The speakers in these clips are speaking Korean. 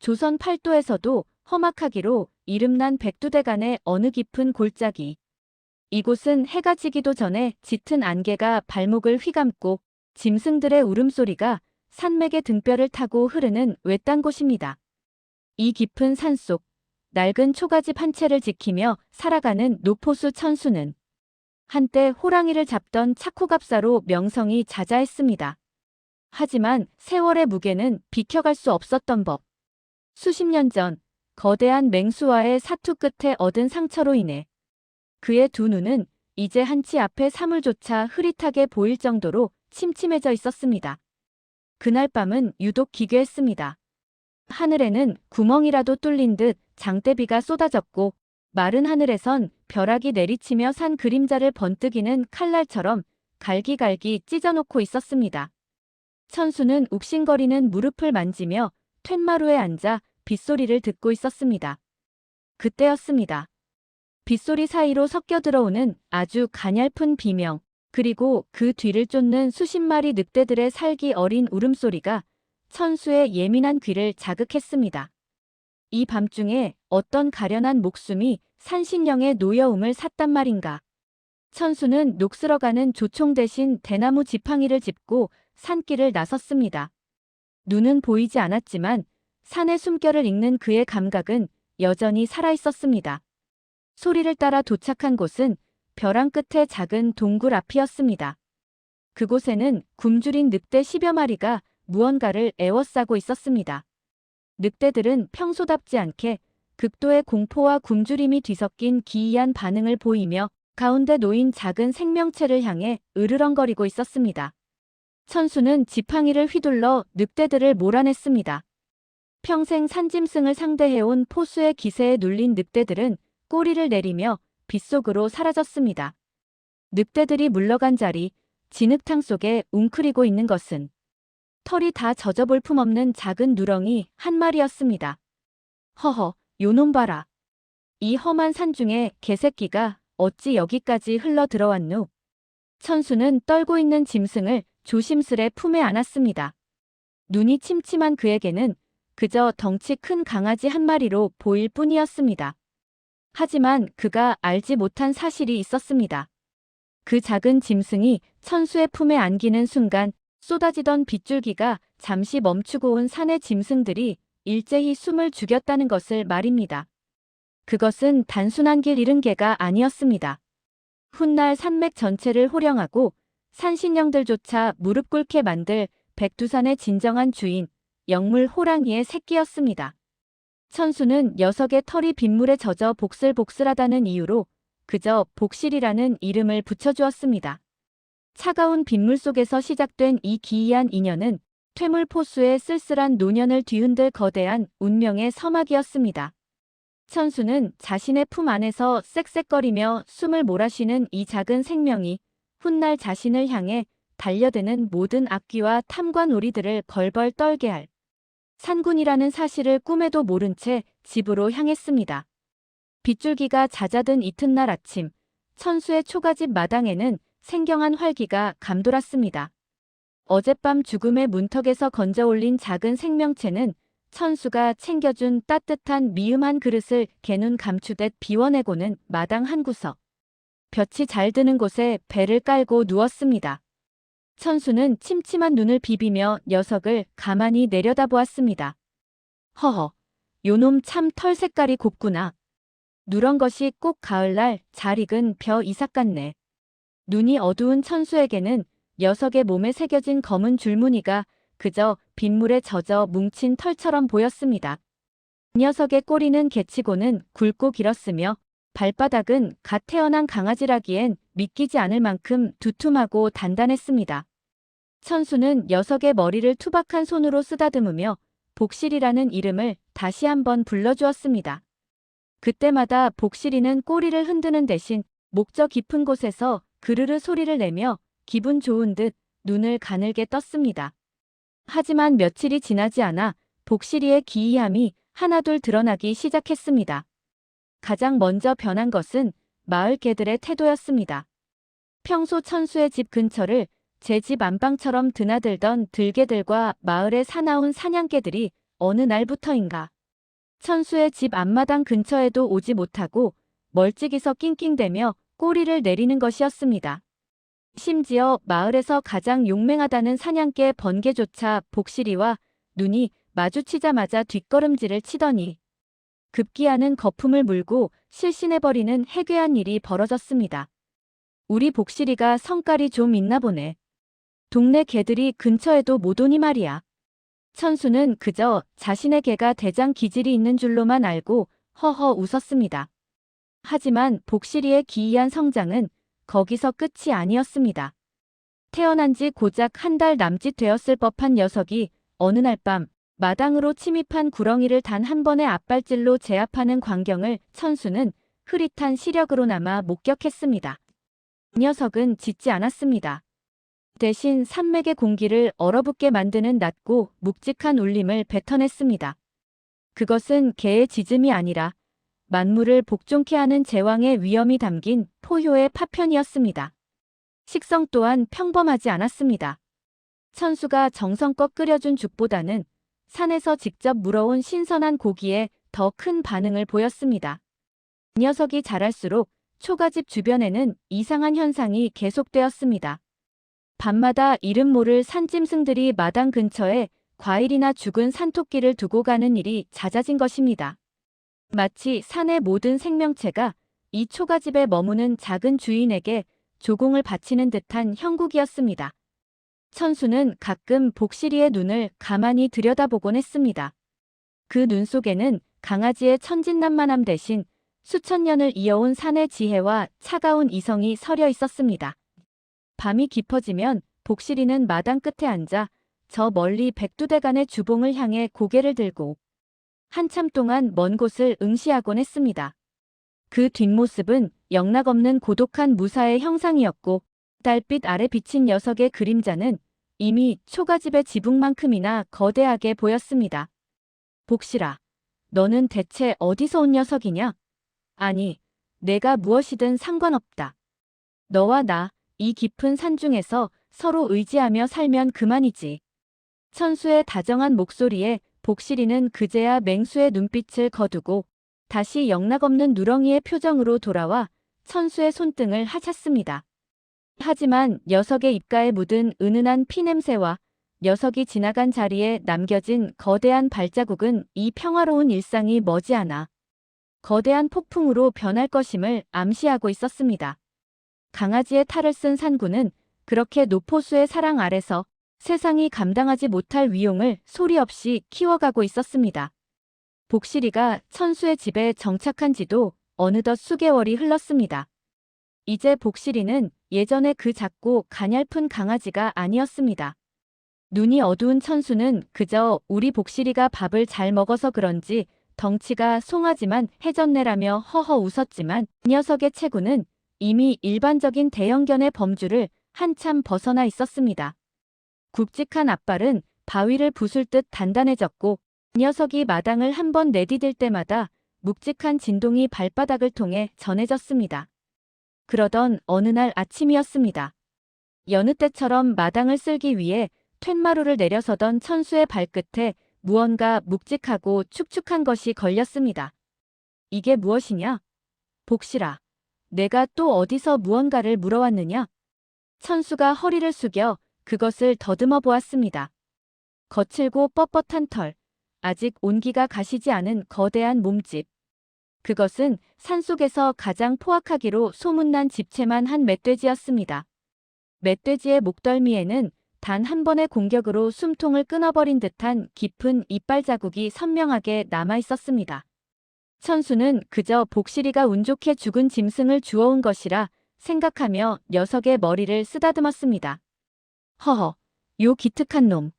조선 팔도에서도 험악하기로 이름난 백두대간의 어느 깊은 골짜기. 이곳은 해가 지기도 전에 짙은 안개가 발목을 휘감고 짐승들의 울음소리가 산맥의 등뼈를 타고 흐르는 외딴 곳입니다. 이 깊은 산속, 낡은 초가집 한 채를 지키며 살아가는 노포수 천수는 한때 호랑이를 잡던 착호갑사로 명성이 자자했습니다. 하지만 세월의 무게는 비켜갈 수 없었던 법. 수십 년 전 거대한 맹수와의 사투 끝에 얻은 상처로 인해 그의 두 눈은 이제 한치 앞의 사물조차 흐릿하게 보일 정도로 침침해져 있었습니다. 그날 밤은 유독 기괴했습니다. 하늘에는 구멍이라도 뚫린 듯 장대비가 쏟아졌고 마른 하늘에선 벼락이 내리치며 산 그림자를 번뜩이는 칼날처럼 갈기갈기 찢어놓고 있었습니다. 천수는 욱신거리는 무릎을 만지며 툇마루에 앉아 빗소리를 듣고 있었습니다. 그때였습니다. 빗소리 사이로 섞여 들어오는 아주 가냘픈 비명, 그리고 그 뒤를 쫓는 수십 마리 늑대들의 살기 어린 울음소리가 천수의 예민한 귀를 자극했습니다. 이 밤중에 어떤 가련한 목숨이 산신령의 노여움을 샀단 말인가. 천수는 녹슬어가는 조총 대신 대나무 지팡이를 짚고 산길을 나섰습니다. 눈은 보이지 않았지만 산의 숨결을 읽는 그의 감각은 여전히 살아있었습니다. 소리를 따라 도착한 곳은 벼랑 끝에 작은 동굴 앞이었습니다. 그곳에는 굶주린 늑대 10여 마리가 무언가를 애워싸고 있었습니다. 늑대들은 평소답지 않게 극도의 공포와 굶주림이 뒤섞인 기이한 반응을 보이며 가운데 놓인 작은 생명체를 향해 으르렁거리고 있었습니다. 천수는 지팡이를 휘둘러 늑대들을 몰아냈습니다. 평생 산짐승을 상대해온 포수의 기세에 눌린 늑대들은 꼬리를 내리며 빗속으로 사라졌습니다. 늑대들이 물러간 자리, 진흙탕 속에 웅크리고 있는 것은 털이 다 젖어 볼품없는 작은 누렁이 한 마리였습니다. 허허, 요놈 봐라. 이 험한 산중에 개새끼가 어찌 여기까지 흘러 들어왔누? 천수는 떨고 있는 짐승을 조심스레 품에 안았습니다. 눈이 침침한 그에게는 그저 덩치 큰 강아지 한 마리로 보일 뿐이었습니다. 하지만 그가 알지 못한 사실이 있었습니다. 그 작은 짐승이 천수의 품에 안기는 순간 쏟아지던 빗줄기가 잠시 멈추고 온 산의 짐승들이 일제히 숨을 죽였다는 것을 말입니다. 그것은 단순한 길 잃은 개가 아니었습니다. 훗날 산맥 전체를 호령하고 산신령들조차 무릎 꿇게 만들 백두산의 진정한 주인, 영물 호랑이의 새끼였습니다. 천수는 녀석의 털이 빗물에 젖어 복슬복슬하다는 이유로 그저 복실이라는 이름을 붙여주었습니다. 차가운 빗물 속에서 시작된 이 기이한 인연은 퇴물포수의 쓸쓸한 노년을 뒤흔들 거대한 운명의 서막이었습니다. 천수는 자신의 품 안에서 쌕쌕거리며 숨을 몰아쉬는 이 작은 생명이 훗날 자신을 향해 달려드는 모든 악귀와 탐관 오리들을 벌벌 떨게 할 산군이라는 사실을 꿈에도 모른 채 집으로 향했습니다. 빗줄기가 잦아든 이튿날 아침, 천수의 초가집 마당에는 생경한 활기가 감돌았습니다. 어젯밤 죽음의 문턱에서 건져올린 작은 생명체는 천수가 챙겨준 따뜻한 미음한 그릇을 개눈 감추듯 비워내고는 마당 한 구석, 볕이 잘 드는 곳에 배를 깔고 누웠습니다. 천수는 침침한 눈을 비비며 녀석을 가만히 내려다보았습니다. 허허, 요놈 참 털 색깔이 곱구나. 누런 것이 꼭 가을날 잘 익은 벼 이삭 같네. 눈이 어두운 천수에게는 녀석의 몸에 새겨진 검은 줄무늬가 그저 빗물에 젖어 뭉친 털처럼 보였습니다. 녀석의 꼬리는 개치고는 굵고 길었으며 발바닥은 갓 태어난 강아지라기엔 믿기지 않을 만큼 두툼하고 단단했습니다. 천수는 녀석의 머리를 투박한 손으로 쓰다듬으며 복실이라는 이름을 다시 한번 불러주었습니다. 그때마다 복실이는 꼬리를 흔드는 대신 목저 깊은 곳에서 그르르 소리를 내며 기분 좋은 듯 눈을 가늘게 떴습니다. 하지만 며칠이 지나지 않아 복실이의 기이함이 하나둘 드러나기 시작했습니다. 가장 먼저 변한 것은 마을 개들의 태도였습니다. 평소 천수의 집 근처를 제 집 안방처럼 드나들던 들개들과 마을에 사나운 사냥개들이 어느 날부터인가 천수의 집 앞마당 근처에도 오지 못하고 멀찍이서 낑낑대며 꼬리를 내리는 것이었습니다. 심지어 마을에서 가장 용맹하다는 사냥개 번개조차 복실이와 눈이 마주치자마자 뒷걸음질을 치더니 급기야는 거품을 물고 실신해버리는 해괴한 일이 벌어졌습니다. 우리 복실이가 성깔이 좀 있나 보네. 동네 개들이 근처에도 못 오니 말이야. 천수는 그저 자신의 개가 대장 기질이 있는 줄로만 알고 허허 웃었습니다. 하지만 복실이의 기이한 성장은 거기서 끝이 아니었습니다. 태어난 지 고작 한 달 남짓 되었을 법한 녀석이 어느 날 밤 마당으로 침입한 구렁이를 단 한 번의 앞발질로 제압하는 광경을 천수는 흐릿한 시력으로나마 목격했습니다. 이 녀석은 짖지 않았습니다. 대신 산맥의 공기를 얼어붙게 만드는 낮고 묵직한 울림을 뱉어냈습니다. 그것은 개의 짖음이 아니라 만물을 복종케 하는 제왕의 위엄이 담긴 포효의 파편이었습니다. 식성 또한 평범하지 않았습니다. 천수가 정성껏 끓여준 죽보다는 산에서 직접 물어온 신선한 고기에 더 큰 반응을 보였습니다. 이 녀석이 자랄수록 초가집 주변에는 이상한 현상이 계속되었습니다. 밤마다 이름 모를 산짐승들이 마당 근처에 과일이나 죽은 산토끼를 두고 가는 일이 잦아진 것입니다. 마치 산의 모든 생명체가 이 초가집에 머무는 작은 주인에게 조공을 바치는 듯한 형국이었습니다. 천수는 가끔 복실이의 눈을 가만히 들여다보곤 했습니다. 그 눈 속에는 강아지의 천진난만함 대신 수천 년을 이어온 산의 지혜와 차가운 이성이 서려 있었습니다. 밤이 깊어지면 복실이는 마당 끝에 앉아 저 멀리 백두대간의 주봉을 향해 고개를 들고 한참 동안 먼 곳을 응시하곤 했습니다. 그 뒷모습은 영락없는 고독한 무사의 형상이었고 달빛 아래 비친 녀석의 그림자는 이미 초가집의 지붕만큼이나 거대하게 보였습니다. 복실아, 너는 대체 어디서 온 녀석이냐? 아니, 내가 무엇이든 상관없다. 너와 나, 이 깊은 산중에서 서로 의지하며 살면 그만이지. 천수의 다정한 목소리에 복실이는 그제야 맹수의 눈빛을 거두고 다시 영락없는 누렁이의 표정으로 돌아와 천수의 손등을 하찼습니다. 하지만 녀석의 입가에 묻은 은은한 피냄새와 녀석이 지나간 자리에 남겨진 거대한 발자국은 이 평화로운 일상이 머지않아 거대한 폭풍으로 변할 것임을 암시하고 있었습니다. 강아지의 탈을 쓴 산구는 그렇게 노포수의 사랑 아래서 세상이 감당하지 못할 위용을 소리 없이 키워가고 있었습니다. 복실이가 천수의 집에 정착한 지도 어느덧 수개월이 흘렀습니다. 이제 복실이는 예전에 그 작고 가냘픈 강아지가 아니었습니다. 눈이 어두운 천수는 그저 우리 복실이가 밥을 잘 먹어서 그런지 덩치가 송하지만 해졌네라며 허허 웃었지만 이 녀석의 체구는 이미 일반적인 대형견의 범주를 한참 벗어나 있었습니다. 굵직한 앞발은 바위를 부술 듯 단단해졌고 이 녀석이 마당을 한번 내디딜 때마다 묵직한 진동이 발바닥을 통해 전해졌습니다. 그러던 어느 날 아침이었습니다. 여느 때처럼 마당을 쓸기 위해 툇마루를 내려서던 천수의 발끝에 무언가 묵직하고 축축한 것이 걸렸습니다. 이게 무엇이냐? 복실아, 내가 또 어디서 무언가를 물어왔느냐? 천수가 허리를 숙여 그것을 더듬어 보았습니다. 거칠고 뻣뻣한 털, 아직 온기가 가시지 않은 거대한 몸집. 그것은 산속에서 가장 포악하기로 소문난 집채만 한 멧돼지였습니다. 멧돼지의 목덜미에는 단 한 번의 공격으로 숨통을 끊어버린 듯한 깊은 이빨 자국이 선명하게 남아 있었습니다. 천수는 그저 복실이가 운 좋게 죽은 짐승을 주워온 것이라 생각하며 녀석의 머리를 쓰다듬었습니다. 허허, 요 기특한 놈.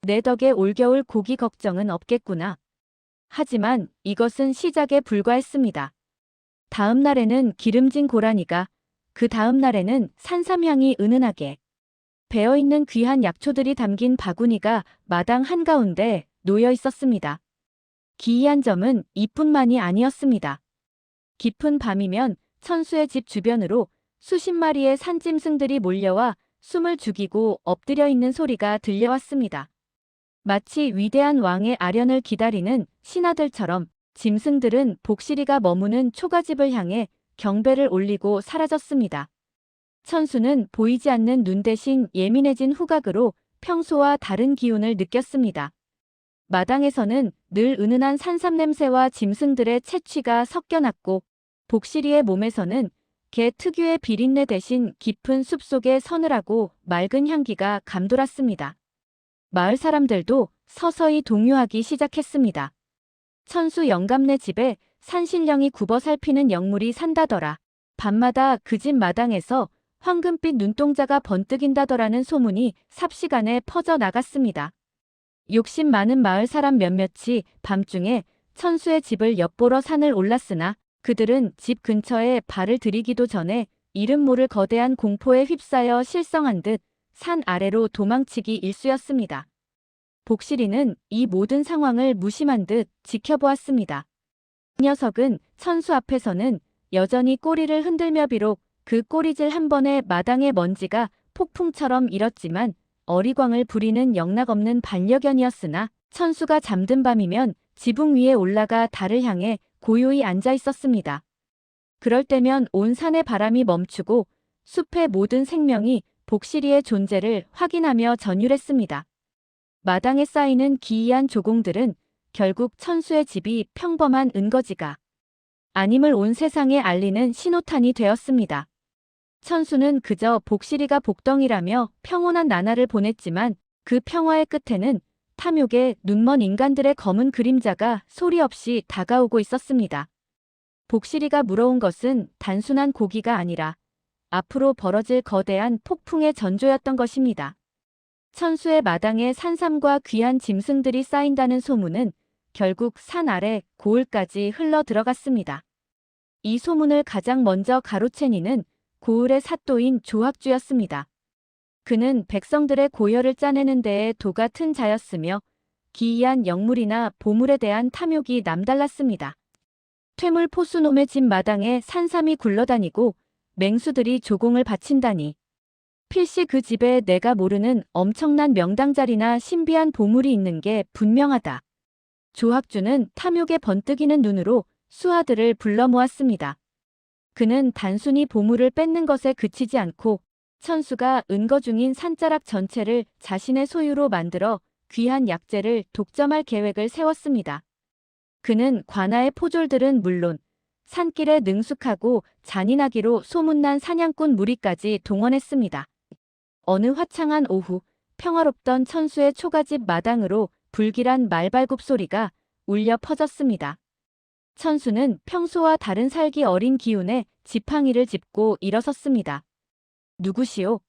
내 덕에 올겨울 고기 걱정은 없겠구나. 하지만 이것은 시작에 불과했습니다. 다음 날에는 기름진 고라니가, 그 다음 날에는 산삼향이 은은하게 배어있는 귀한 약초들이 담긴 바구니가 마당 한가운데 놓여 있었습니다. 기이한 점은 이뿐만이 아니었습니다. 깊은 밤이면 천수의 집 주변으로 수십 마리의 산짐승들이 몰려와 숨을 죽이고 엎드려 있는 소리가 들려왔습니다. 마치 위대한 왕의 아련을 기다리는 신하들처럼 짐승들은 복실이가 머무는 초가집을 향해 경배를 올리고 사라졌습니다. 천수는 보이지 않는 눈 대신 예민해진 후각으로 평소와 다른 기운을 느꼈습니다. 마당에서는 늘 은은한 산삼 냄새와 짐승들의 채취가 섞여났고 복실이의 몸에서는 개 특유의 비린내 대신 깊은 숲속의 서늘하고 맑은 향기가 감돌았습니다. 마을 사람들도 서서히 동요하기 시작했습니다. 천수 영감네 집에 산신령이 굽어 살피는 영물이 산다더라. 밤마다 그 집 마당에서 황금빛 눈동자가 번뜩인다더라는 소문이 삽시간에 퍼져 나갔습니다. 욕심 많은 마을 사람 몇몇이 밤중에 천수의 집을 엿보러 산을 올랐으나 그들은 집 근처에 발을 들이기도 전에 이름 모를 거대한 공포에 휩싸여 실성한 듯 산 아래로 도망치기 일쑤였습니다. 복실이는 이 모든 상황을 무심한 듯 지켜보았습니다. 이 녀석은 천수 앞에서는 여전히 꼬리를 흔들며 비록 그 꼬리질 한 번에 마당의 먼지가 폭풍처럼 일었지만 어리광을 부리는 영락없는 반려견이었으나 천수가 잠든 밤이면 지붕 위에 올라가 달을 향해 고요히 앉아 있었습니다. 그럴 때면 온 산의 바람이 멈추고 숲의 모든 생명이 복실이의 존재를 확인하며 전율했습니다. 마당에 쌓이는 기이한 조공들은 결국 천수의 집이 평범한 은거지가 아님을 온 세상에 알리는 신호탄이 되었습니다. 천수는 그저 복실이가 복덩이라며 평온한 나날을 보냈지만 그 평화의 끝에는 탐욕에 눈먼 인간들의 검은 그림자가 소리 없이 다가오고 있었습니다. 복실이가 물어온 것은 단순한 고기가 아니라 앞으로 벌어질 거대한 폭풍의 전조였던 것입니다. 천수의 마당에 산삼과 귀한 짐승들이 쌓인다는 소문은 결국 산 아래 고을까지 흘러 들어갔습니다. 이 소문을 가장 먼저 가로챈 이는 고을의 사또인 조학주였습니다. 그는 백성들의 고열을 짜내는 데에 도 같은 자였으며 기이한 영물이나 보물에 대한 탐욕이 남달랐습니다. 퇴물 포수놈의 집 마당에 산삼이 굴러다니고 맹수들이 조공을 바친다니. 필시 그 집에 내가 모르는 엄청난 명당자리나 신비한 보물이 있는 게 분명하다. 조학주는 탐욕에 번뜩이는 눈으로 수하들을 불러 모았습니다. 그는 단순히 보물을 뺏는 것에 그치지 않고 천수가 은거 중인 산자락 전체를 자신의 소유로 만들어 귀한 약재를 독점할 계획을 세웠습니다. 그는 관아의 포졸들은 물론 산길에 능숙하고 잔인하기로 소문난 사냥꾼 무리까지 동원했습니다. 어느 화창한 오후 평화롭던 천수의 초가집 마당으로 불길한 말발굽 소리가 울려 퍼졌습니다. 천수는 평소와 다른 살기 어린 기운에 지팡이를 짚고 일어섰습니다. 누구시오?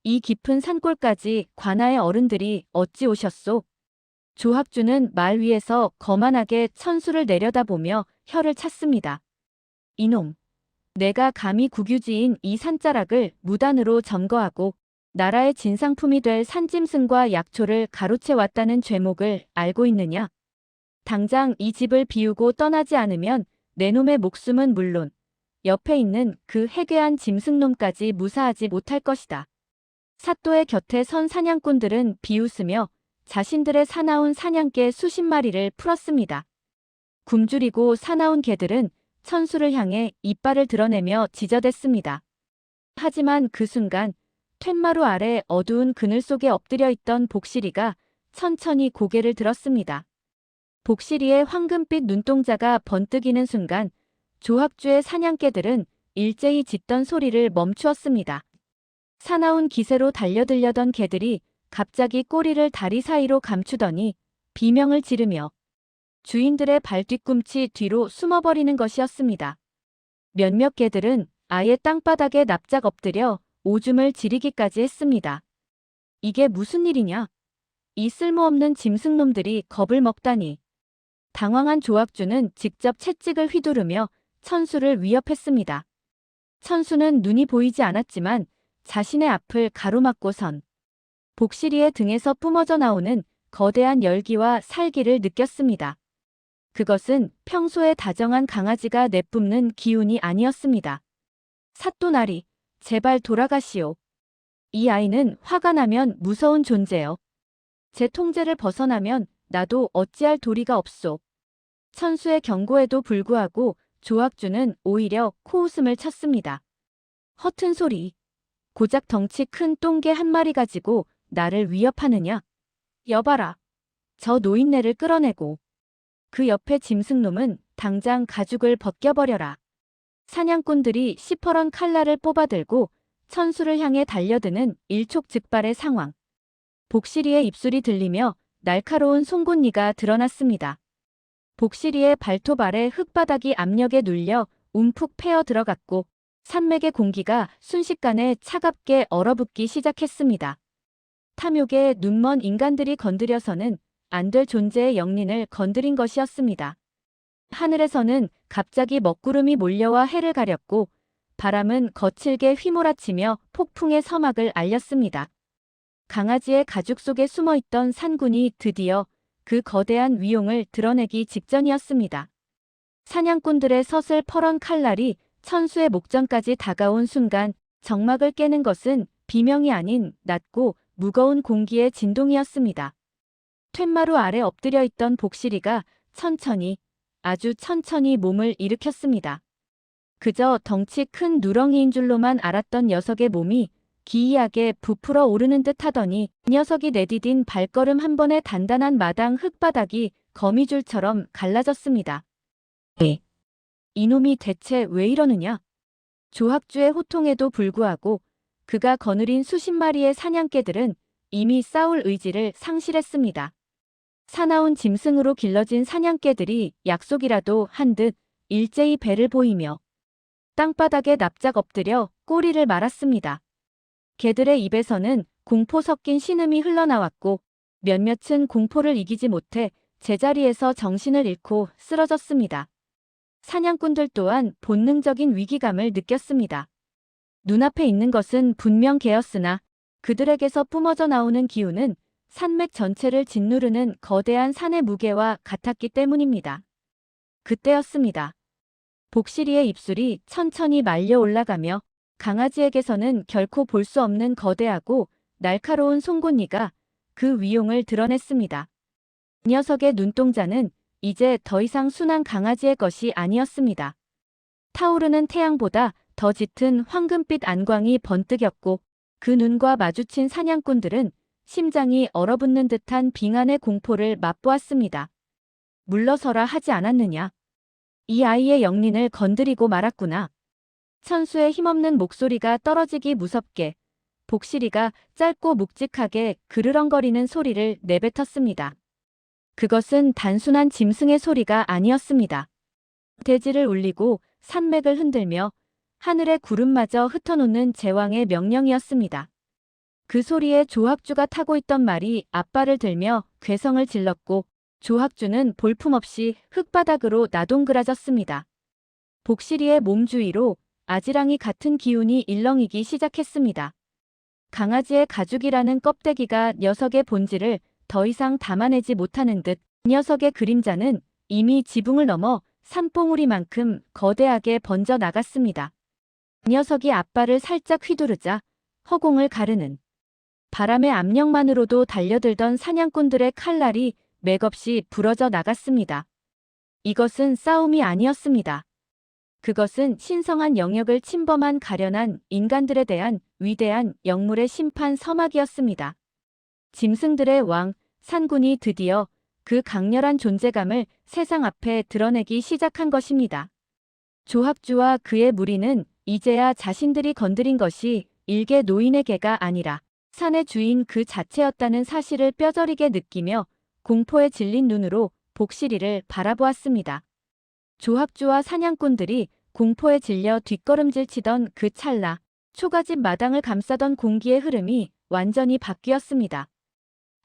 이 깊은 산골까지 관아의 어른들이 어찌 오셨소? 조학주는 말 위에서 거만하게 천수를 내려다보며 혀를 찼습니다. 이놈, 내가 감히 국유지인 이 산자락을 무단으로 점거하고 나라의 진상품이 될 산짐승과 약초를 가로채 왔다는 죄목을 알고 있느냐? 당장 이 집을 비우고 떠나지 않으면 내 놈의 목숨은 물론 옆에 있는 그 해괴한 짐승놈까지 무사하지 못할 것이다. 사또의 곁에 선 사냥꾼들은 비웃으며 자신들의 사나운 사냥개 수십 마리를 풀었습니다. 굶주리고 사나운 개들은 천수를 향해 이빨을 드러내며 지저댔습니다. 하지만 그 순간 툇마루 아래 어두운 그늘 속에 엎드려 있던 복실이가 천천히 고개를 들었습니다. 복실이의 황금빛 눈동자가 번뜩이는 순간 조학주의 사냥개들은 일제히 짖던 소리를 멈추었습니다. 사나운 기세로 달려들려던 개들이 갑자기 꼬리를 다리 사이로 감추더니 비명을 지르며 주인들의 발뒤꿈치 뒤로 숨어버리는 것이었습니다. 몇몇 개들은 아예 땅바닥에 납작 엎드려 오줌을 지리기까지 했습니다. 이게 무슨 일이냐? 이 쓸모없는 짐승놈들이 겁을 먹다니. 당황한 조학주는 직접 채찍을 휘두르며 천수를 위협했습니다. 천수는 눈이 보이지 않았지만 자신의 앞을 가로막고 선 복실이의 등에서 뿜어져 나오는 거대한 열기와 살기를 느꼈습니다. 그것은 평소에 다정한 강아지가 내뿜는 기운이 아니었습니다. 사또나리, 제발 돌아가시오. 이 아이는 화가 나면 무서운 존재요. 제 통제를 벗어나면 나도 어찌할 도리가 없소. 천수의 경고에도 불구하고 조학주는 오히려 코웃음을 쳤습니다. 허튼 소리. 고작 덩치 큰 똥개 한 마리 가지고 나를 위협하느냐? 여봐라. 저 노인네를 끌어내고 그 옆에 짐승놈은 당장 가죽을 벗겨버려라. 사냥꾼들이 시퍼런 칼날을 뽑아들고 천수를 향해 달려드는 일촉즉발의 상황. 복실이의 입술이 들리며 날카로운 송곳니가 드러났습니다. 복실이의 발톱 아래 흙바닥이 압력에 눌려 움푹 패어 들어갔고 산맥의 공기가 순식간에 차갑게 얼어붙기 시작했습니다. 탐욕에 눈먼 인간들이 건드려서는 안 될 존재의 영린을 건드린 것이었습니다. 하늘에서는 갑자기 먹구름이 몰려와 해를 가렸고 바람은 거칠게 휘몰아치며 폭풍의 서막을 알렸습니다. 강아지의 가죽 속에 숨어있던 산군이 드디어 그 거대한 위용을 드러내기 직전이었습니다. 사냥꾼들의 서슬퍼런 칼날이 천수의 목전까지 다가온 순간 정막을 깨는 것은 비명이 아닌 낮고 무거운 공기의 진동이었습니다. 툇마루 아래 엎드려 있던 복실이가 천천히, 아주 천천히 몸을 일으켰습니다. 그저 덩치 큰 누렁이인 줄로만 알았던 녀석의 몸이 기이하게 부풀어 오르는 듯 하더니 녀석이 내디딘 발걸음 한 번에 단단한 마당 흙바닥이 거미줄처럼 갈라졌습니다. 이놈이 대체 왜 이러느냐? 조학주의 호통에도 불구하고 그가 거느린 수십 마리의 사냥개들은 이미 싸울 의지를 상실했습니다. 사나운 짐승으로 길러진 사냥개들이 약속이라도 한 듯 일제히 배를 보이며 땅바닥에 납작 엎드려 꼬리를 말았습니다. 개들의 입에서는 공포 섞인 신음이 흘러나왔고 몇몇은 공포를 이기지 못해 제자리에서 정신을 잃고 쓰러졌습니다. 사냥꾼들 또한 본능적인 위기감을 느꼈습니다. 눈앞에 있는 것은 분명 개였으나 그들에게서 뿜어져 나오는 기운은 산맥 전체를 짓누르는 거대한 산의 무게와 같았기 때문입니다. 그때였습니다. 복실이의 입술이 천천히 말려 올라가며 강아지에게서는 결코 볼 수 없는 거대하고 날카로운 송곳니가 그 위용을 드러냈습니다. 이 녀석의 눈동자는 이제 더 이상 순한 강아지의 것이 아니었습니다. 타오르는 태양보다 더 짙은 황금빛 안광이 번뜩였고 그 눈과 마주친 사냥꾼들은 심장이 얼어붙는 듯한 빙한의 공포를 맛보았습니다. 물러서라 하지 않았느냐. 이 아이의 영린을 건드리고 말았구나. 천수의 힘없는 목소리가 떨어지기 무섭게 복실이가 짧고 묵직하게 그르렁거리는 소리를 내뱉었습니다. 그것은 단순한 짐승의 소리가 아니었습니다. 대지를 울리고 산맥을 흔들며 하늘의 구름마저 흩어놓는 제왕의 명령이었습니다. 그 소리에 조학주가 타고 있던 말이 앞발을 들며 괴성을 질렀고 조학주는 볼품없이 흙바닥으로 나동그라졌습니다. 복실이의 몸 주위로 아지랑이 같은 기운이 일렁이기 시작했습니다. 강아지의 가죽이라는 껍데기가 녀석의 본질을 더 이상 담아내지 못하는 듯 녀석의 그림자는 이미 지붕을 넘어 산봉우리만큼 거대하게 번져 나갔습니다. 녀석이 앞발을 살짝 휘두르자 허공을 가르는 바람의 압력만으로도 달려들던 사냥꾼들의 칼날이 맥없이 부러져 나갔습니다. 이것은 싸움이 아니었습니다. 그것은 신성한 영역을 침범한 가련한 인간들에 대한 위대한 영물의 심판 서막이었습니다. 짐승들의 왕, 산군이 드디어 그 강렬한 존재감을 세상 앞에 드러내기 시작한 것입니다. 조학주와 그의 무리는 이제야 자신들이 건드린 것이 일개 노인의 개가 아니라 산의 주인 그 자체였다는 사실을 뼈저리게 느끼며 공포에 질린 눈으로 복실이를 바라보았습니다. 조학주와 사냥꾼들이 공포에 질려 뒷걸음질 치던 그 찰나 초가집 마당을 감싸던 공기의 흐름이 완전히 바뀌었습니다.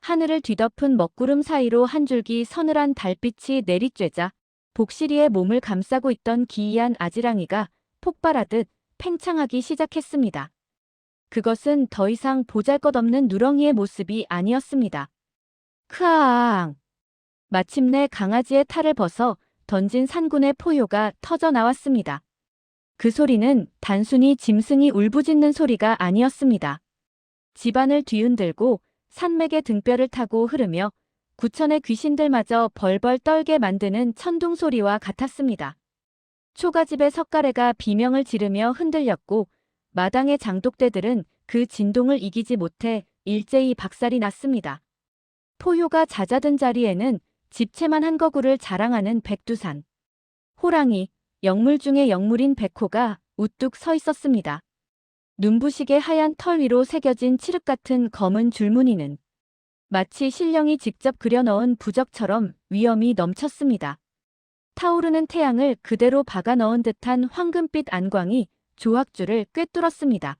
하늘을 뒤덮은 먹구름 사이로 한 줄기 서늘한 달빛이 내리쬐자 복실이의 몸을 감싸고 있던 기이한 아지랑이가 폭발하듯 팽창하기 시작했습니다. 그것은 더 이상 보잘것없는 누렁이의 모습이 아니었습니다. 크아앙! 마침내 강아지의 탈을 벗어 던진 산군의 포효가 터져 나왔습니다. 그 소리는 단순히 짐승이 울부짖는 소리가 아니었습니다. 집안을 뒤흔들고 산맥의 등뼈를 타고 흐르며 구천의 귀신들마저 벌벌 떨게 만드는 천둥 소리와 같았습니다. 초가집의 석가래가 비명을 지르며 흔들렸고 마당의 장독대들은 그 진동을 이기지 못해 일제히 박살이 났습니다. 포효가 잦아든 자리에는 집채만 한 거구를 자랑하는 백두산. 호랑이, 영물 중의 영물인 백호가 우뚝 서 있었습니다. 눈부시게 하얀 털 위로 새겨진 칠흑 같은 검은 줄무늬는 마치 신령이 직접 그려넣은 부적처럼 위엄이 넘쳤습니다. 타오르는 태양을 그대로 박아 넣은 듯한 황금빛 안광이 조학주를 꿰뚫었습니다.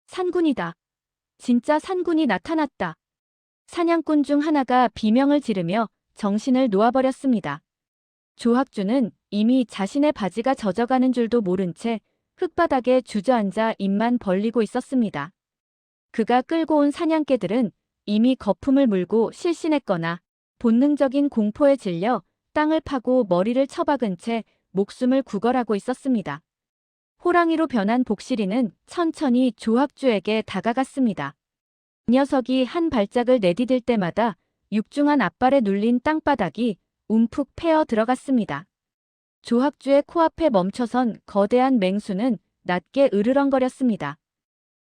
산군이다. 진짜 산군이 나타났다. 사냥꾼 중 하나가 비명을 지르며 정신을 놓아버렸습니다. 조학주는 이미 자신의 바지가 젖어가는 줄도 모른 채 흙바닥에 주저앉아 입만 벌리고 있었습니다. 그가 끌고 온 사냥개들은 이미 거품을 물고 실신했거나 본능적인 공포에 질려 땅을 파고 머리를 처박은 채 목숨을 구걸하고 있었습니다. 호랑이로 변한 복실이는 천천히 조학주에게 다가갔습니다. 녀석이 한 발짝을 내디딜 때마다 육중한 앞발에 눌린 땅바닥이 움푹 패어 들어갔습니다. 조학주의 코앞에 멈춰선 거대한 맹수는 낮게 으르렁거렸습니다.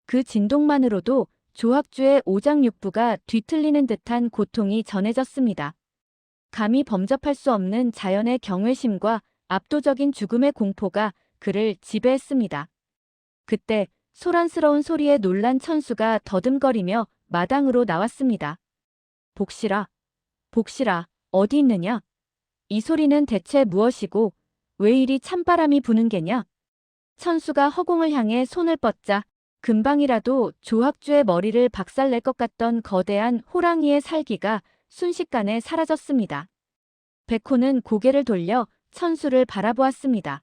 그 진동만으로도 조학주의 오장육부가 뒤틀리는 듯한 고통이 전해졌습니다. 감히 범접할 수 없는 자연의 경외심과 압도적인 죽음의 공포가 그를 지배했습니다. 그때 소란스러운 소리에 놀란 천수가 더듬거리며 마당으로 나왔습니다. 복실아, 복실아, 어디 있느냐? 이 소리는 대체 무엇이고 왜 이리 찬바람이 부는 게냐? 천수가 허공을 향해 손을 뻗자 금방이라도 조학주의 머리를 박살낼 것 같던 거대한 호랑이의 살기가 순식간에 사라졌습니다. 백호는 고개를 돌려 천수를 바라보았습니다.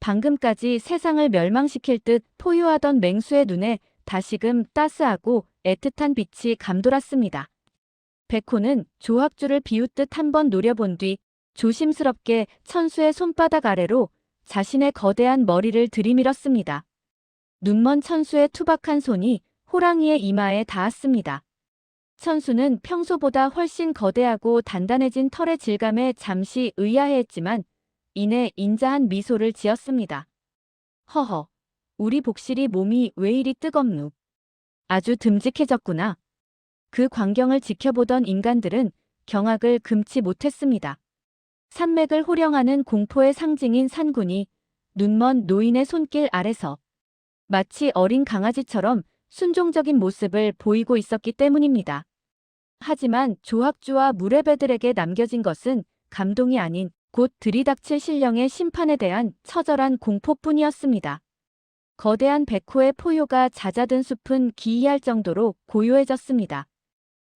방금까지 세상을 멸망시킬 듯 포효하던 맹수의 눈에 다시금 따스하고 애틋한 빛이 감돌았습니다. 백호는 조학주를 비웃듯 한번 노려본 뒤 조심스럽게 천수의 손바닥 아래로 자신의 거대한 머리를 들이밀었습니다. 눈먼 천수의 투박한 손이 호랑이의 이마에 닿았습니다. 천수는 평소보다 훨씬 거대하고 단단해진 털의 질감에 잠시 의아해했지만 이내 인자한 미소를 지었습니다. 허허, 우리 복실이 몸이 왜 이리 뜨겁누? 아주 듬직해졌구나. 그 광경을 지켜보던 인간들은 경악을 금치 못했습니다. 산맥을 호령하는 공포의 상징인 산군이 눈먼 노인의 손길 아래서 마치 어린 강아지처럼 순종적인 모습을 보이고 있었기 때문입니다. 하지만 조학주와 무례배들에게 남겨진 것은 감동이 아닌 곧 들이닥칠 신령의 심판에 대한 처절한 공포뿐이었습니다. 거대한 백호의 포효가 잦아든 숲은 기이할 정도로 고요해졌습니다.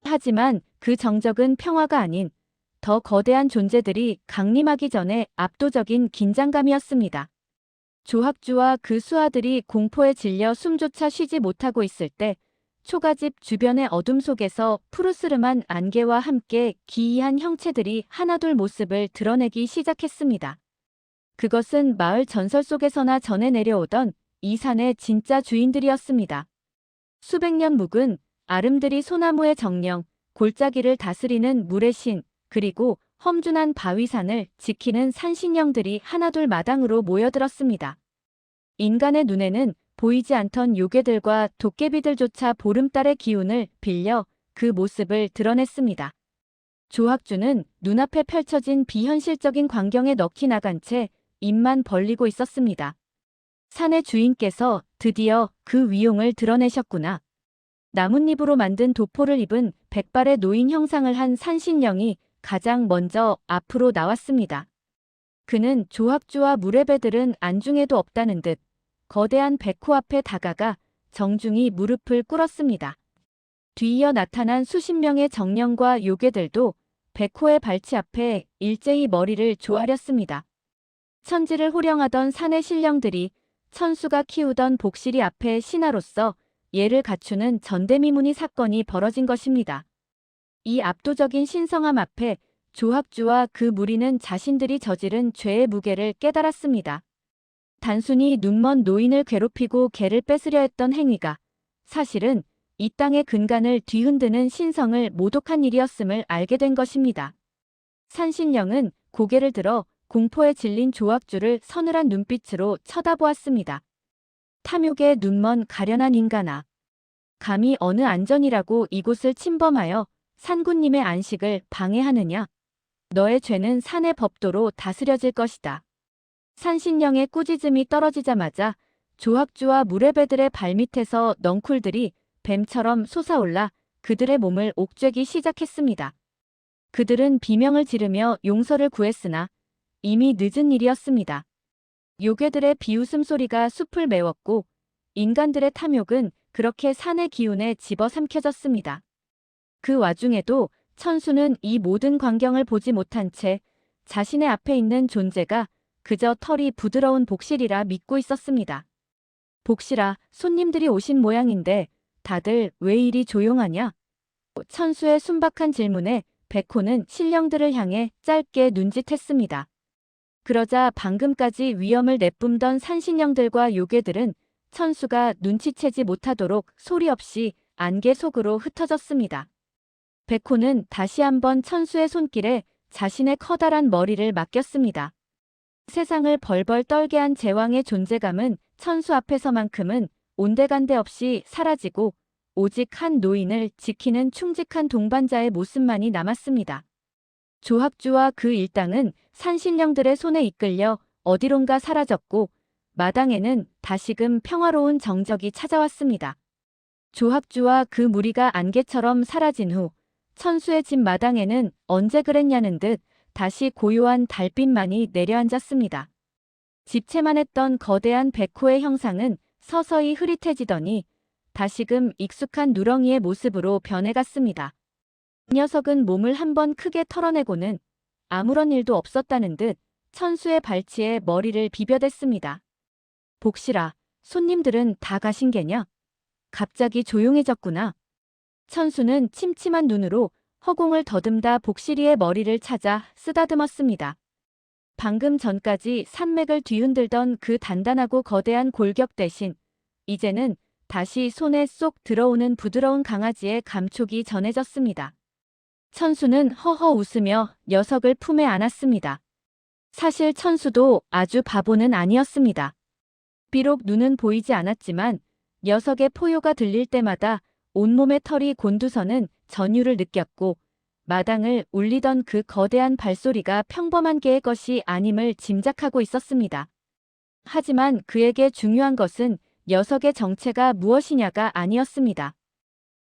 하지만 그 정적은 평화가 아닌 더 거대한 존재들이 강림하기 전에 압도적인 긴장감이었습니다. 조학주와 그 수하들이 공포에 질려 숨조차 쉬지 못하고 있을 때 초가집 주변의 어둠 속에서 푸르스름한 안개와 함께 기이한 형체들이 하나둘 모습을 드러내기 시작했습니다. 그것은 마을 전설 속에서나 전해 내려오던 이 산의 진짜 주인들이었습니다. 수백 년 묵은 아름드리 소나무의 정령, 골짜기를 다스리는 물의 신, 그리고 험준한 바위산을 지키는 산신령들이 하나둘 마당으로 모여들었습니다. 인간의 눈에는 보이지 않던 요괴들과 도깨비들조차 보름달의 기운을 빌려 그 모습을 드러냈습니다. 조학주는 눈앞에 펼쳐진 비현실적인 광경에 넋이 나간 채 입만 벌리고 있었습니다. 산의 주인께서 드디어 그 위용을 드러내셨구나. 나뭇잎으로 만든 도포를 입은 백발의 노인 형상을 한 산신령이 가장 먼저 앞으로 나왔습니다. 그는 조학주와 무례배들은 안중에도 없다는 듯 거대한 백호 앞에 다가가 정중히 무릎을 꿇었습니다. 뒤이어 나타난 수십 명의 정령과 요괴들도 백호의 발치 앞에 일제히 머리를 조아렸습니다. 천지를 호령하던 산의 신령들이 천수가 키우던 복실이 앞에 신하로서 예를 갖추는 전대미문이 사건이 벌어진 것입니다. 이 압도적인 신성함 앞에 조학주와 그 무리는 자신들이 저지른 죄의 무게를 깨달았습니다. 단순히 눈먼 노인을 괴롭히고 개를 뺏으려 했던 행위가 사실은 이 땅의 근간을 뒤흔드는 신성을 모독한 일이었음을 알게 된 것입니다. 산신령은 고개를 들어 공포에 질린 조학주를 서늘한 눈빛으로 쳐다보았습니다. 탐욕에 눈먼 가련한 인간아. 감히 어느 안전이라고 이곳을 침범하여 산군님의 안식을 방해하느냐? 너의 죄는 산의 법도로 다스려질 것이다. 산신령의 꾸짖음이 떨어지자마자 조학주와 무례배들의 발밑에서 넝쿨들이 뱀처럼 솟아올라 그들의 몸을 옥죄기 시작했습니다. 그들은 비명을 지르며 용서를 구했으나 이미 늦은 일이었습니다. 요괴들의 비웃음 소리가 숲을 메웠고 인간들의 탐욕은 그렇게 산의 기운에 집어삼켜졌습니다. 그 와중에도 천수는 이 모든 광경을 보지 못한 채 자신의 앞에 있는 존재가 그저 털이 부드러운 복실이라 믿고 있었습니다. 복실아, 손님들이 오신 모양인데 다들 왜 이리 조용하냐? 천수의 순박한 질문에 백호는 신령들을 향해 짧게 눈짓했습니다. 그러자 방금까지 위험을 내뿜던 산신령들과 요괴들은 천수가 눈치채지 못하도록 소리 없이 안개 속으로 흩어졌습니다. 백호는 다시 한번 천수의 손길에 자신의 커다란 머리를 맡겼습니다. 세상을 벌벌 떨게 한 제왕의 존재감은 천수 앞에서만큼은 온데간데 없이 사라지고 오직 한 노인을 지키는 충직한 동반자의 모습만이 남았습니다. 조학주와 그 일당은 산신령들의 손에 이끌려 어디론가 사라졌고 마당에는 다시금 평화로운 정적이 찾아왔습니다. 조학주와 그 무리가 안개처럼 사라진 후 천수의 집 마당에는 언제 그랬냐는 듯 다시 고요한 달빛만이 내려앉았습니다. 집채만했던 거대한 백호의 형상은 서서히 흐릿해지더니 다시금 익숙한 누렁이의 모습으로 변해갔습니다. 이 녀석은 몸을 한번 크게 털어내고는 아무런 일도 없었다는 듯 천수의 발치에 머리를 비벼댔습니다. 복실아, 손님들은 다 가신 게냐? 갑자기 조용해졌구나. 천수는 침침한 눈으로 허공을 더듬다 복실이의 머리를 찾아 쓰다듬었습니다. 방금 전까지 산맥을 뒤흔들던 그 단단하고 거대한 골격 대신 이제는 다시 손에 쏙 들어오는 부드러운 강아지의 감촉이 전해졌습니다. 천수는 허허 웃으며 녀석을 품에 안았습니다. 사실 천수도 아주 바보는 아니었습니다. 비록 눈은 보이지 않았지만 녀석의 포효가 들릴 때마다 온몸의 털이 곤두서는 전율을 느꼈고 마당을 울리던 그 거대한 발소리가 평범한 개의 것이 아님을 짐작하고 있었습니다. 하지만 그에게 중요한 것은 녀석의 정체가 무엇이냐가 아니었습니다.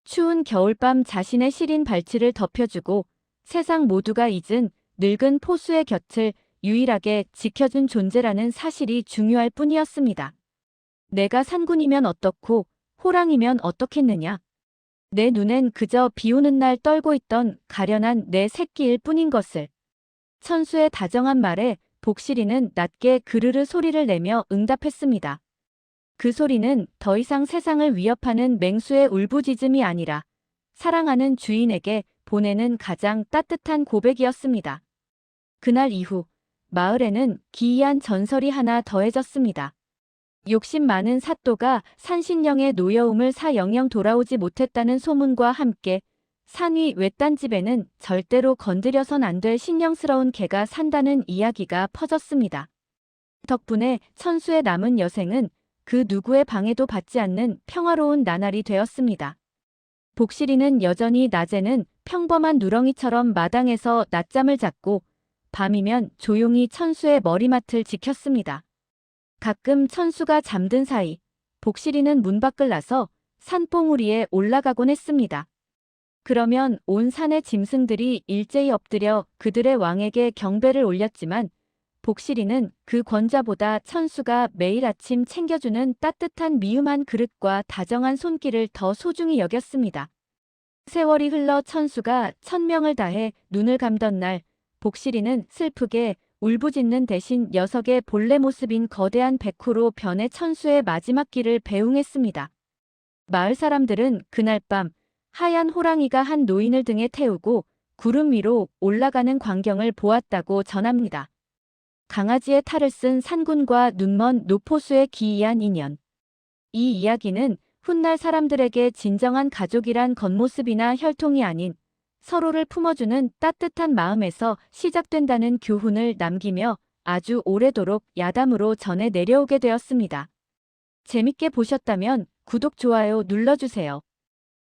추운 겨울밤 자신의 시린 발치를 덮여주고 세상 모두가 잊은 늙은 포수의 곁을 유일하게 지켜준 존재라는 사실이 중요할 뿐이었습니다. 내가 산군이면 어떻고 호랑이면 어떻겠느냐. 내 눈엔 그저 비오는 날 떨고 있던 가련한 내 새끼일 뿐인 것을. 천수의 다정한 말에 복실이는 낮게 그르르 소리를 내며 응답했습니다. 그 소리는 더 이상 세상을 위협하는 맹수의 울부짖음이 아니라 사랑하는 주인에게 보내는 가장 따뜻한 고백이었습니다. 그날 이후 마을에는 기이한 전설이 하나 더해졌습니다. 욕심 많은 사또가 산신령의 노여움을 사 영영 돌아오지 못했다는 소문과 함께 산 위 외딴집에는 절대로 건드려선 안 될 신령스러운 개가 산다는 이야기가 퍼졌습니다. 덕분에 천수의 남은 여생은 그 누구의 방해도 받지 않는 평화로운 나날이 되었습니다. 복실이는 여전히 낮에는 평범한 누렁이처럼 마당에서 낮잠을 잤고 밤이면 조용히 천수의 머리맡을 지켰습니다. 가끔 천수가 잠든 사이 복실이는 문 밖을 나서 산봉우리에 올라가곤 했습니다. 그러면 온 산의 짐승들이 일제히 엎드려 그들의 왕에게 경배를 올렸지만 복실이는 그 권자보다 천수가 매일 아침 챙겨주는 따뜻한 미음한 그릇과 다정한 손길을 더 소중히 여겼습니다. 세월이 흘러 천수가 천명을 다해 눈을 감던 날 복실이는 슬프게 울부짖는 대신 녀석의 본래 모습인 거대한 백호로 변해 천수의 마지막 길을 배웅했습니다. 마을 사람들은 그날 밤 하얀 호랑이가 한 노인을 등에 태우고 구름 위로 올라가는 광경을 보았다고 전합니다. 강아지의 탈을 쓴 산군과 눈먼 노포수의 기이한 인연. 이 이야기는 훗날 사람들에게 진정한 가족이란 겉모습이나 혈통이 아닌 서로를 품어주는 따뜻한 마음에서 시작된다는 교훈을 남기며 아주 오래도록 야담으로 전해 내려오게 되었습니다. 재밌게 보셨다면 구독, 좋아요 눌러주세요.